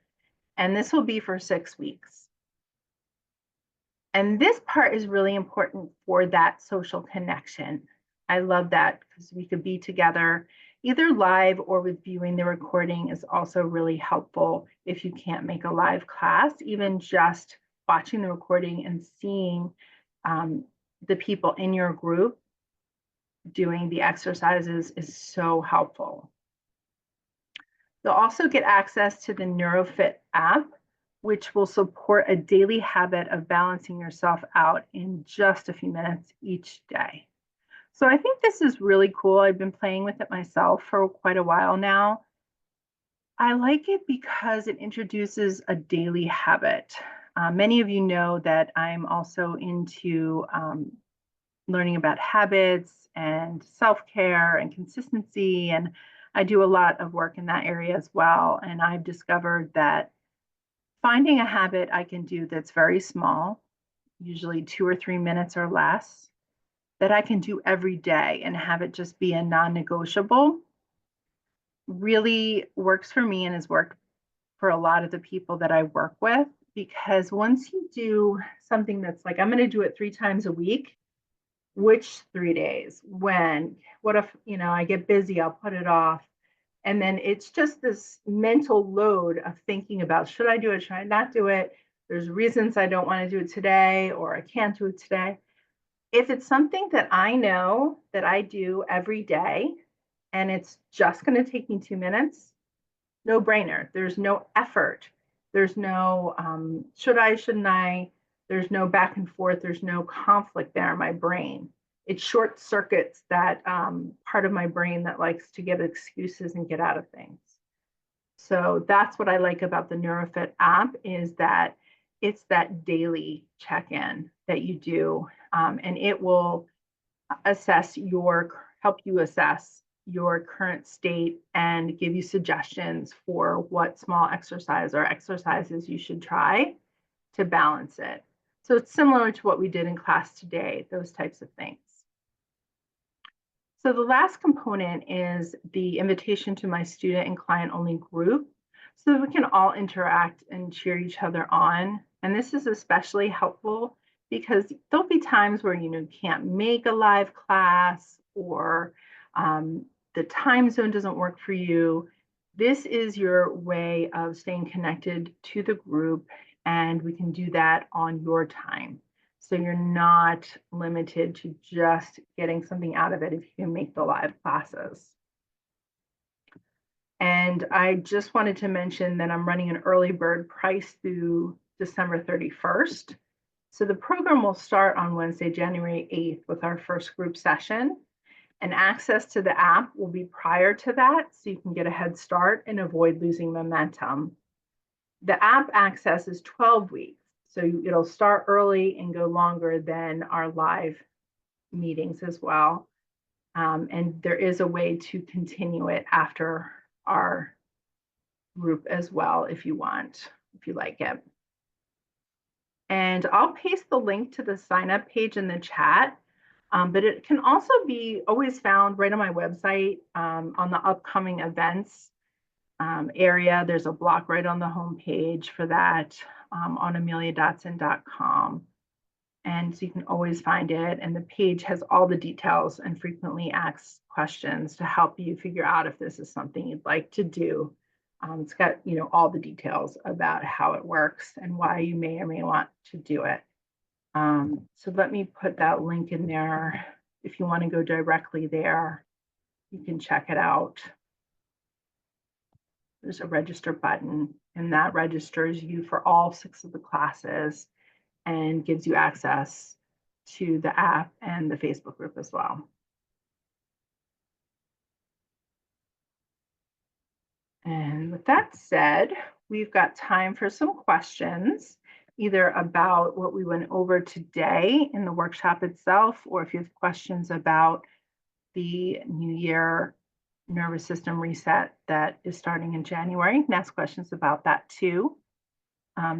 and this will be for 6 weeks. And this part is really important for that social connection. I love that because we could be together either live or with viewing the recording is also really helpful if you can't make a live class. Even just watching the recording and seeing the people in your group doing the exercises is so helpful. You'll also get access to the NeuroFit app, which will support a daily habit of balancing yourself out in just a few minutes each day. So I think this is really cool. I've been playing with it myself for quite a while now. I like it because it introduces a daily habit. Many of you know that I'm also into learning about habits and self-care and consistency, and I do a lot of work in that area as well. And I've discovered that finding a habit I can do that's very small, usually 2 or 3 minutes or less, that I can do every day and have it just be a non-negotiable really works for me and has worked for a lot of the people that I work with. Because once you do something that's like, I'm going to do it 3 times a week, which 3 days, when, what if, I get busy, I'll put it off. And then it's just this mental load of thinking about, should I do it? Should I not do it? There's reasons I don't want to do it today, or I can't do it today. If it's something that I know that I do every day, and it's just going to take me 2 minutes, no brainer. There's no effort. There's no should I, shouldn't I? There's no back and forth. There's no conflict there in my brain. It short circuits that part of my brain that likes to give excuses and get out of things. So that's what I like about the NeuroFit app, is that it's that daily check-in that you do, and it will help you assess your current state and give you suggestions for what small exercise or exercises you should try to balance it. So it's similar to what we did in class today, those types of things. So the last component is the invitation to my student and client only group, so that we can all interact and cheer each other on. And this is especially helpful because there'll be times where you can't make a live class, or the time zone doesn't work for you. this is your way of staying connected to the group, and we can do that on your time. So you're not limited to just getting something out of it if you can make the live classes. And I just wanted to mention that I'm running an early bird price through December 31st. So the program will start on Wednesday, January 8th with our first group session. And access to the app will be prior to that, so you can get a head start and avoid losing momentum. The app access is 12 weeks, so it'll start early and go longer than our live meetings as well. And there is a way to continue it after our group as well if you want, if you like it. And I'll paste the link to the sign up page in the chat. But it can also be always found right on my website on the upcoming events area. There's a block right on the homepage for that on ameliadotson.com. And so you can always find it. And the page has all the details and frequently asked questions to help you figure out if this is something you'd like to do. It's got, all the details about how it works and why you may or may want to do it. So let me put that link in there. If you want to go directly there, you can check it out. There's a register button, and that registers you for all 6 of the classes and gives you access to the app and the Facebook group as well. And with that said, we've got time for some questions, either about what we went over today in the workshop itself, or if you have questions about the New Year nervous system reset that is starting in January, you can ask questions about that too.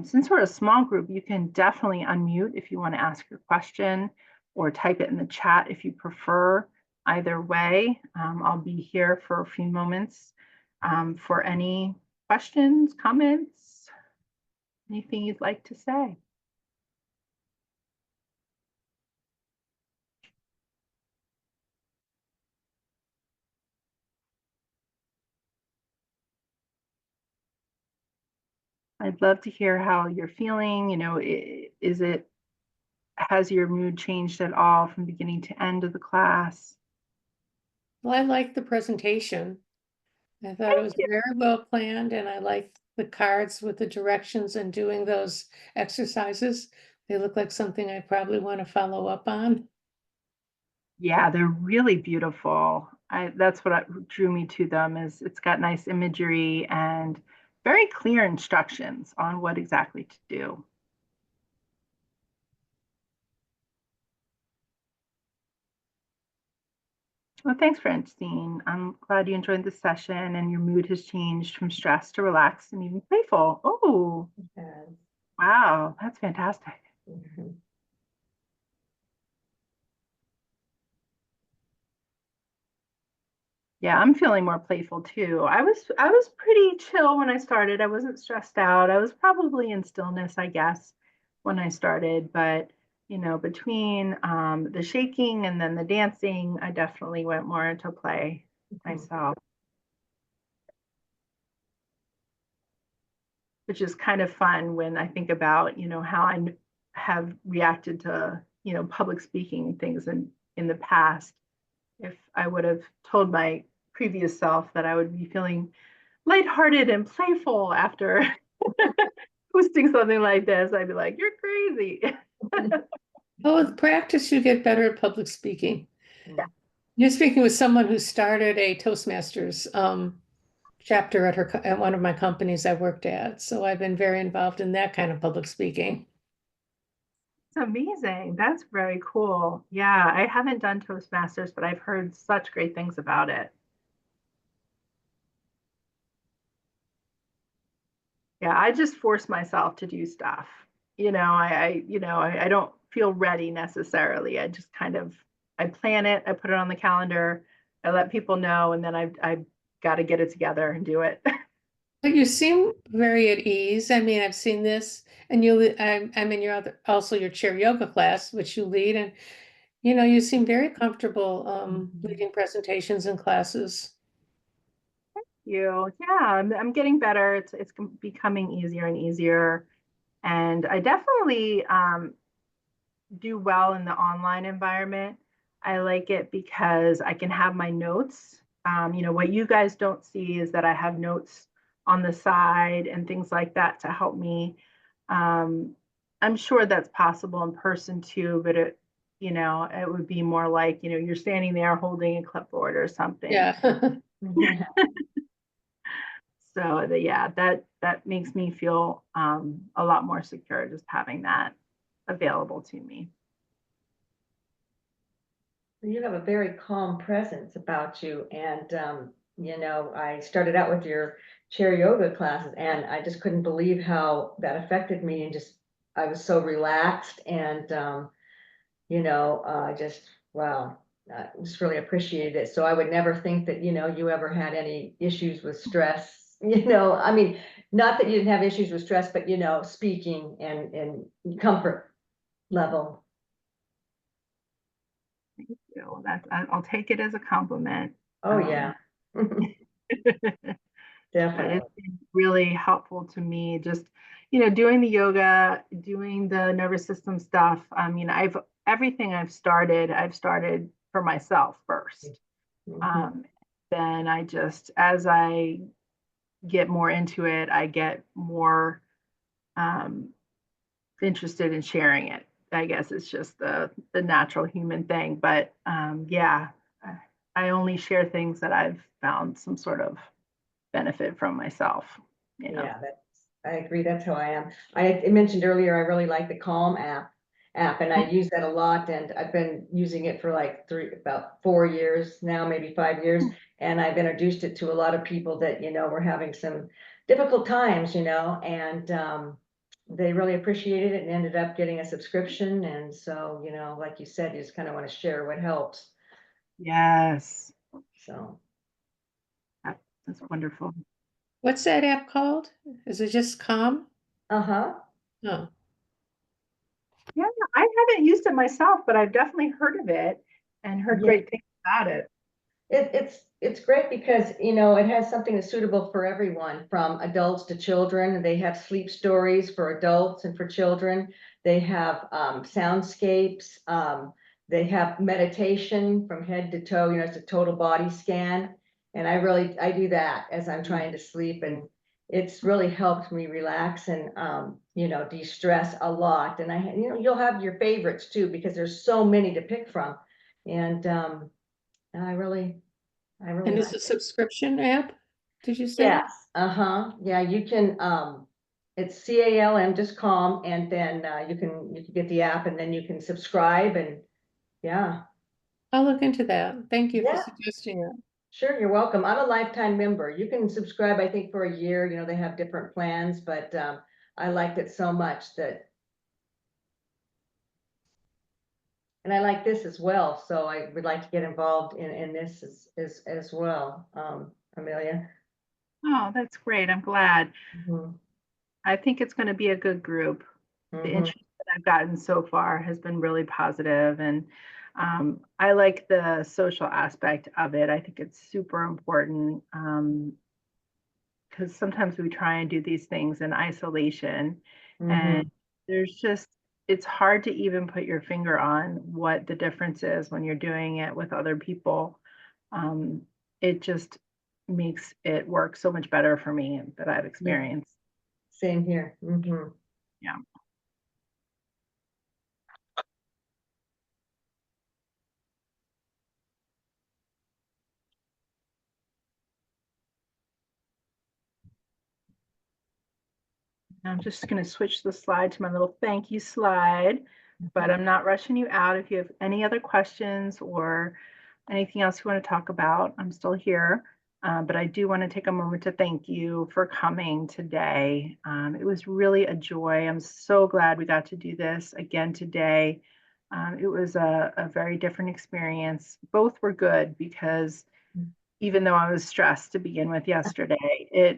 Since we're a small group, you can definitely unmute if you want to ask your question, or type it in the chat if you prefer. Either way, I'll be here for a few moments for any questions, comments, anything you'd like to say. I'd love to hear how you're feeling. Has your mood changed at all from beginning to end of the class? Well, I liked the presentation. I thought it was very well planned, and I liked the cards with the directions and doing those exercises. They look like something I probably want to follow up on. Yeah, they're really beautiful. That's what drew me to them, is it's got nice imagery and very clear instructions on what exactly to do. Well, thanks, Francine. I'm glad you enjoyed the session and your mood has changed from stressed to relaxed and even playful. Oh, wow, that's fantastic. Mhm. Yeah, I'm feeling more playful too. I was pretty chill when I started. I wasn't stressed out. I was probably in stillness, I guess, when I started. But between the shaking and then the dancing, I definitely went more into play myself, which is kind of fun when I think about how I have reacted to public speaking things in the past. If I would have told my previous self that I would be feeling lighthearted and playful after posting something like this, I'd be like, "You're crazy." Oh, with practice, you get better at public speaking. Yeah. You're speaking with someone who started a Toastmasters chapter at one of my companies I worked at. So I've been very involved in that kind of public speaking. It's amazing. That's very cool. Yeah, I haven't done Toastmasters, but I've heard such great things about it. Yeah, I just force myself to do stuff. I don't feel ready necessarily. I just kind of I plan it, I put it on the calendar, I let people know, and then I've got to get it together and do it. But you seem very at ease. I mean, I've seen this, and I'm in also your chair yoga class, which you lead, and you seem very comfortable leading presentations and classes. you. Yeah, I'm getting better. It's becoming easier and easier. And I definitely do well in the online environment. I like it because I can have my notes. What you guys don't see is that I have notes on the side and things like that to help me. Um, I'm sure that's possible in person too, but it would be more like, you're standing there holding a clipboard or something. Yeah. So yeah, that makes me feel a lot more secure just having that available to me. You have a very calm presence about you. And, I started out with your chair yoga classes and I just couldn't believe how that affected me and just, I was so relaxed and, just, wow, I just really appreciated it. So I would never think that, you ever had any issues with stress, I mean, not that you didn't have issues with stress, but, speaking and comfort level. I'll take it as a compliment. Oh, yeah. But it's Definitely. been really helpful to me just, doing the yoga, doing the nervous system stuff. I mean, everything I've started for myself first. Mhm. Um, then as I get more into it, I get more um, interested in sharing it. I guess it's just the natural human thing. But yeah, I only share things that I've found some sort of benefit from myself. You know. Yeah, I agree. That's how I am. I mentioned earlier, I really like the Calm app, and I use that a lot. And I've been using it for like about 4 years now, maybe 5 years. And I've introduced it to a lot of people that, were having some difficult times, and they really appreciated it and ended up getting a subscription. And so, like you said, you just kind of want to share what helps. Yes, So, that's wonderful. What's that app called? Is it just Calm? uh-huh. Oh, Yeah, I haven't used it myself, but I've definitely heard of it and heard Yeah. great things about it. It's great because it has something that's suitable for everyone, from adults to children. They have sleep stories for adults and for children. They have soundscapes. They have meditation from head to toe. It's a total body scan, and I do that as I'm trying to sleep, and it's really helped me relax and de-stress a lot. And you'll have your favorites too because there's so many to pick from, and I really. I really and it's like a it. subscription app, did you say? Yes, uh-huh. Yeah, you can it's CALM, just calm, and then you can get the app and then you can subscribe and yeah. I'll look into that. Thank you for Yeah, suggesting it. sure, you're welcome. I'm a lifetime member. You can subscribe, I think, for a year. They have different plans, but I liked it so much that and I like this as well. So I would like to get involved in this as well. Amelia. Oh, that's great. I'm glad. Mhm. I think it's going to be a good group. The Mhm. interest that I've gotten so far has been really positive, and I like the social aspect of it. I think it's super important because sometimes we try and do these things in isolation, and Mhm. there's just it's hard to even put your finger on what the difference is when you're doing it with other people. Um, it just makes it work so much better for me that I've Yeah, experienced. same here. Mhm. Yeah. I'm just going to switch the slide to my little thank you slide, but I'm not rushing you out. If you have any other questions or anything else you want to talk about, I'm still here. But I do want to take a moment to thank you for coming today. It was really a joy. I'm so glad we got to do this again today. It was a very different experience. Both were good because even though I was stressed to begin with yesterday,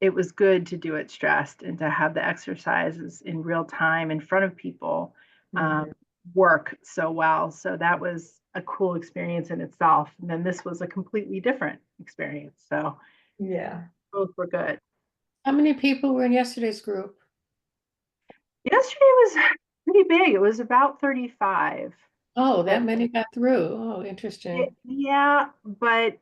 it was good to do it stressed and to have the exercises in real time in front of people um, Mhm. work so well. So that was a cool experience in itself. And then this was a completely different experience. So Yeah. Both were good. How many people were in yesterday's group? Yesterday was pretty big. It was about 35. Oh, that That many got through. Oh, interesting. yeah, but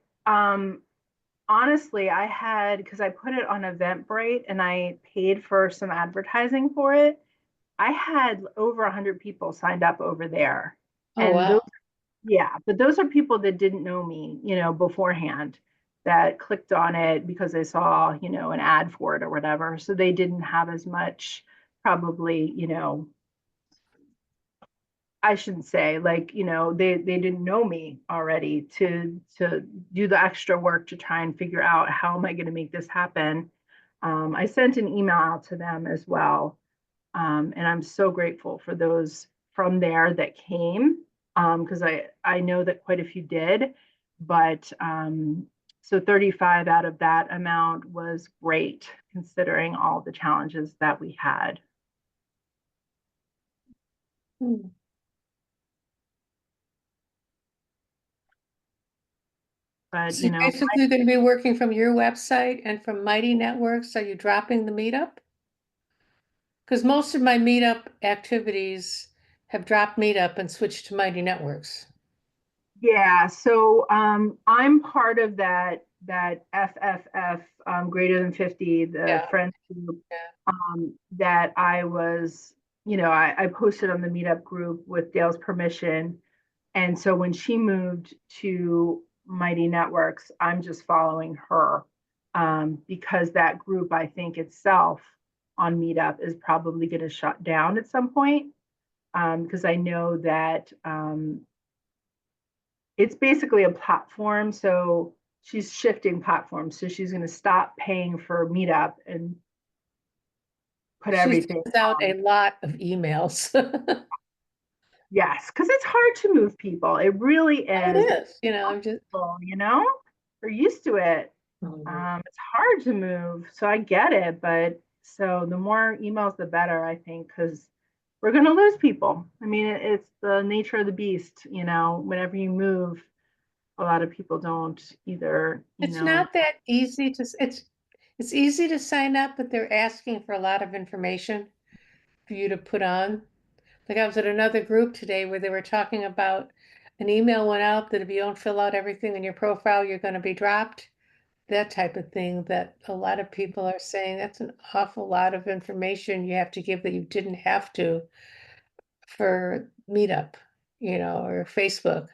honestly, I had because I put it on Eventbrite and I paid for some advertising for it. I had over 100 people signed up over there. Oh, And those, wow. yeah, but those are people that didn't know me, beforehand, that clicked on it because they saw, an ad for it or whatever. So they didn't have as much probably, I shouldn't say like, they didn't know me already to do the extra work to try and figure out how am I going to make this happen. I sent an email out to them as well. And I'm so grateful for those from there that came because I know that quite a few did, but so 35 out of that amount was great considering all the challenges that we had. Hmm. But So you're basically going to be working from your website and from Mighty Networks. Are you dropping the meetup? Because most of my meetup activities have dropped meetup and switched to Mighty Networks. yeah, so I'm part of that FFF greater than 50, the Yeah, friends group yeah. that I was, I posted on the meetup group with Dale's permission. And so when she moved to Mighty Networks, I'm just following her because that group, I think itself on Meetup is probably going to shut down at some point because I know that it's basically a platform. So she's shifting platforms. So she's going to stop paying for Meetup and put She everything sends out on. a lot of emails. Yes, because it's hard to move people. It really Oh, is. it is. I'm just, People. They're used to it. Mhm. It's hard to move, so I get it. But so the more emails, the better, I think, because we're going to lose people. I mean, it's the nature of the beast. Whenever you move, a lot of people don't either. it's not that easy it's easy to sign up, but they're asking for a lot of information for you to put on. Like I was at another group today where they were talking about an email went out that if you don't fill out everything in your profile, you're going to be dropped. That type of thing that a lot of people are saying that's an awful lot of information you have to give that you didn't have to for Meetup, or Facebook.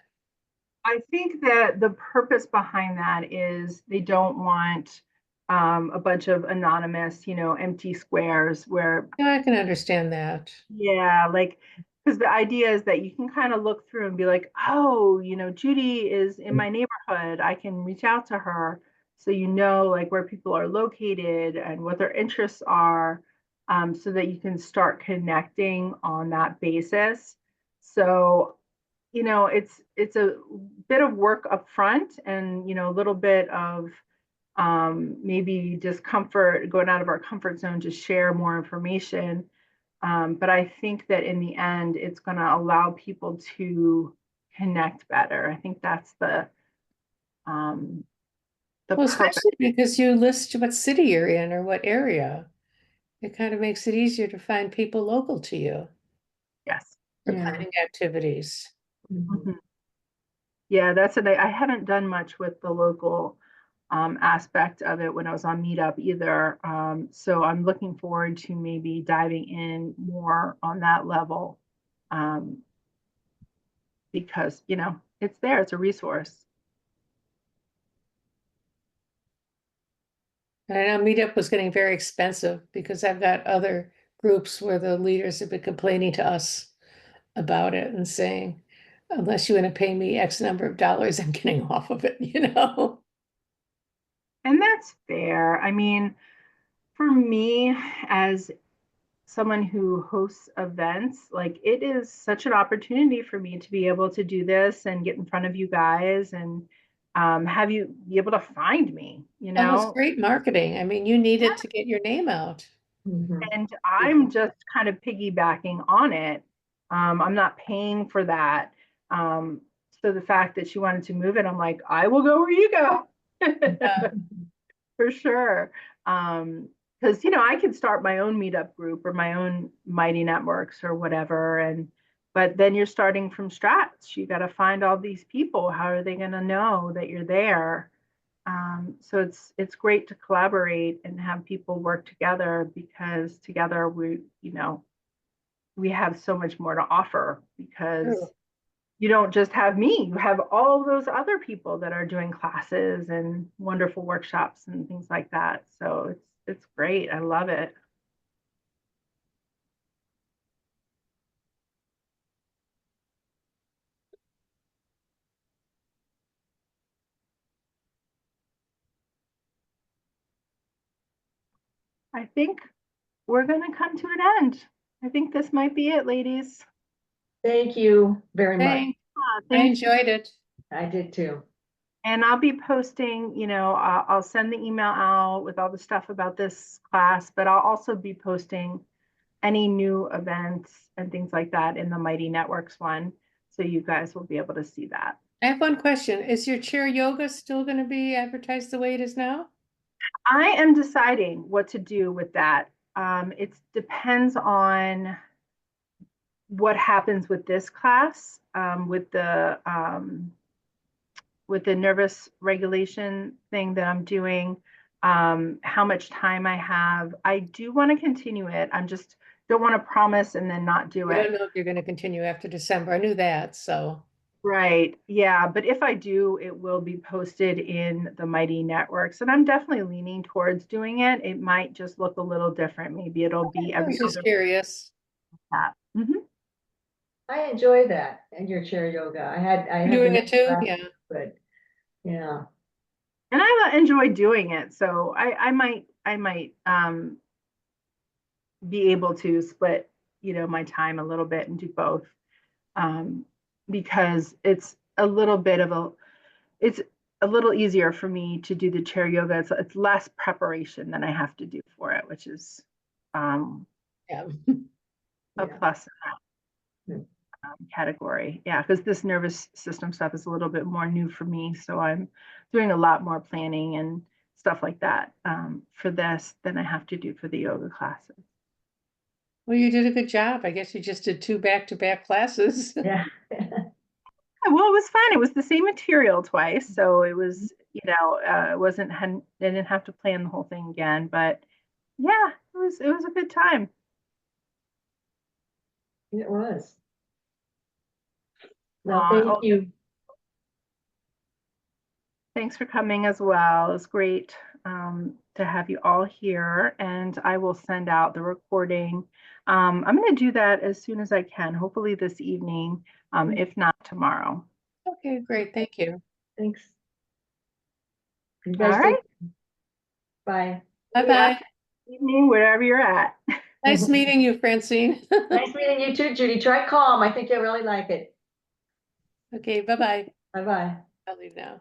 I think that the purpose behind that is they don't want a bunch of anonymous, empty squares where Yeah, I can understand that. yeah, like, because the idea is that you can kind of look through and be like, oh, Judy is in my neighborhood. I can reach out to her. So like where people are located and what their interests are, so that you can start connecting on that basis. So, it's a bit of work up front and, a little bit of maybe discomfort, going out of our comfort zone to share more information, but I think that in the end, it's going to allow people to connect better. I think that's um, the Well, purpose. especially because you list what city you're in or what area. It kind of makes it easier to find people local to you Yes. for Yeah. planning activities. Mhm. Mhm. Yeah, that's it. I haven't done much with the local aspect of it when I was on Meetup either. So I'm looking forward to maybe diving in more on that level um, because, it's there, it's a resource. And I know Meetup was getting very expensive because I've got other groups where the leaders have been complaining to us about it and saying, unless you want to pay me X number of dollars, I'm getting off of it. And that's fair. I mean, for me, as someone who hosts events, like it is such an opportunity for me to be able to do this and get in front of you guys and have you be able to find me, Oh, it's great marketing. I mean, you needed Yeah. to get your name out. Mhm. And I'm just kind of piggybacking on it. I'm not paying for that. Um, so the fact that she wanted to move it, I'm like, I will go where you go. Yeah. For sure. Because I could start my own meetup group or my own Mighty Networks or whatever, but then you're starting from scratch. You got to find all these people. How are they going to know that you're there? So it's great to collaborate and have people work together, because together we have so much more to offer, because True. you don't just have me, you have all those other people that are doing classes and wonderful workshops and things like that. So it's great. I love it. I think we're going to come to an end. I think this might be it, ladies. Thank you very much. Thanks. I Thank you. enjoyed it. I did too. And I'll be posting, I'll send the email out with all the stuff about this class, but I'll also be posting any new events and things like that in the Mighty Networks one. So you guys will be able to see that. I have one question. Is your chair yoga still going to be advertised the way it is now? I am deciding what to do with that. It depends on what happens with this class, with the nervous regulation thing that I'm doing, how much time I have. I do want to continue it. I'm just don't want to promise and then not do I it. don't know if you're going to continue after December. I knew that, so. Right. Yeah. But if I do, it will be posted in the Mighty Networks. And I'm definitely leaning towards doing it. It might just look a little different. Maybe it'll be I every was just other curious. class. Mhm. I enjoy that and your chair yoga. I have Doing been it too? last, Yeah. but yeah. And I enjoy doing it. So I might be able to split, my time a little bit and do both. Um, because it's a little easier for me to do the chair yoga. It's less preparation than I have to do for it, which is Yeah. a Yeah. plus Hmm. in that category. Yeah, because this nervous system stuff is a little bit more new for me. So I'm doing a lot more planning and stuff like that for this than I have to do for the yoga classes. Well, you did a good job. I guess you just did 2 back-to-back classes. Yeah. Well, it was fun. It was the same material twice, so it was, it wasn't I didn't have to plan the whole thing again. But yeah, it was a good time. It was. Well, thank Oh, you. thanks for coming as well. It was great to have you all here, and I will send out the recording. I'm going to do that as soon as I can, hopefully this evening, if not tomorrow. Okay, great. Thank you. Thanks. You All guys right. bye. Bye-bye. Evening, wherever you're at. Nice meeting you, Francine. Nice meeting you too, Judy. Try Calm. I think you'll really like it. Okay, bye-bye. Bye-bye. I'll leave now.